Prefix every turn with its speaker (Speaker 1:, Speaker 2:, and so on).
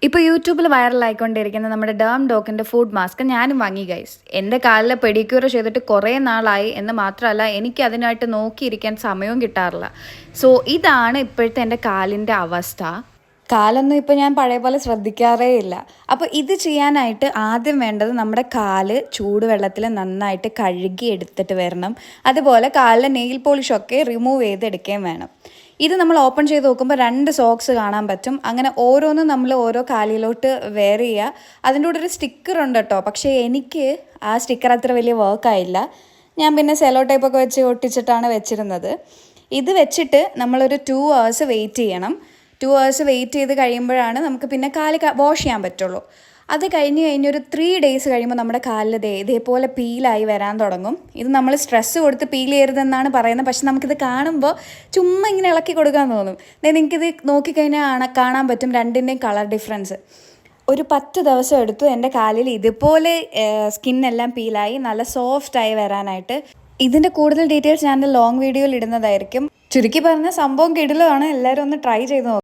Speaker 1: ഇപ്പോൾ യൂട്യൂബിൽ വൈറലായിക്കൊണ്ടിരിക്കുന്ന നമ്മുടെ ഡേം ഡോക്കിൻ്റെ ഫുഡ് മാസ്ക് ഞാനും വാങ്ങി ഗൈസ്. എൻ്റെ കാലിൽ പെഡിക്യൂർ ചെയ്തിട്ട് കുറേ നാളായി എന്ന് മാത്രമല്ല എനിക്ക് അതിനായിട്ട് നോക്കിയിരിക്കാൻ സമയവും കിട്ടാറില്ല. സോ ഇതാണ് ഇപ്പോഴത്തെ എൻ്റെ കാലിൻ്റെ അവസ്ഥ. കാലൊന്നും ഇപ്പോൾ ഞാൻ പഴയ പോലെ ശ്രദ്ധിക്കാറേ ഇല്ല. അപ്പോൾ ഇത് ചെയ്യാനായിട്ട് ആദ്യം വേണ്ടത് നമ്മുടെ കാല് ചൂടുവെള്ളത്തിൽ നന്നായിട്ട് കഴുകി എടുത്തിട്ട് വരണം. അതുപോലെ കാലിലെ നെയിൽ പോളിഷൊക്കെ റിമൂവ് ചെയ്തെടുക്കുകയും വേണം. ഇത് നമ്മൾ ഓപ്പൺ ചെയ്ത് നോക്കുമ്പോൾ 2 സോക്സ് കാണാൻ പറ്റും. അങ്ങനെ ഓരോന്നും നമ്മൾ ഓരോ കാലിലോട്ട് വെയർ ചെയ്യുക. അതിൻ്റെ കൂടെ ഒരു സ്റ്റിക്കർ ഉണ്ട് കേട്ടോ. പക്ഷേ എനിക്ക് ആ സ്റ്റിക്കർ അത്ര വലിയ വർക്കായില്ല. ഞാൻ പിന്നെ സെലോ ടൈപ്പൊക്കെ വെച്ച് ഒട്ടിച്ചിട്ടാണ് വെച്ചിരുന്നത്. ഇത് വെച്ചിട്ട് നമ്മളൊരു 2 hours വെയിറ്റ് ചെയ്യണം. 2 hours വെയിറ്റ് ചെയ്ത് കഴിയുമ്പോഴാണ് നമുക്ക് പിന്നെ കാല് വാഷ് ചെയ്യാൻ പറ്റുള്ളൂ. അത് കഴിഞ്ഞൊരു 3 days കഴിയുമ്പോൾ നമ്മുടെ കാലിൽ ഇതേപോലെ പീലായി വരാൻ തുടങ്ങും. ഇത് നമ്മൾ സ്ട്രെസ്സ് കൊടുത്ത് പീൽ ചെയ്യരുതെന്നാണ് പറയുന്നത്. പക്ഷെ നമുക്കിത് കാണുമ്പോൾ ചുമ്മാ ഇങ്ങനെ ഇളക്കി കൊടുക്കാൻ തോന്നും. നിങ്ങൾക്കിത് നോക്കിക്കഴിഞ്ഞാൽ കാണാൻ പറ്റും രണ്ടിൻ്റെയും കളർ ഡിഫറൻസ്. ഒരു 10 ദിവസം എടുത്തു എൻ്റെ കാലിൽ ഇതുപോലെ സ്കിന്നെല്ലാം പീലായി നല്ല സോഫ്റ്റായി വരാനായിട്ട്. ഇതിൻ്റെ കൂടുതൽ ഡീറ്റെയിൽസ് ഞാൻ ലോങ് വീഡിയോയിൽ ഇടുന്നതായിരിക്കും. ചുരുക്കി പറഞ്ഞ സംഭവം കിടിലമാണ്. എല്ലാവരും ഒന്ന് ട്രൈ ചെയ്ത് നോക്കാം.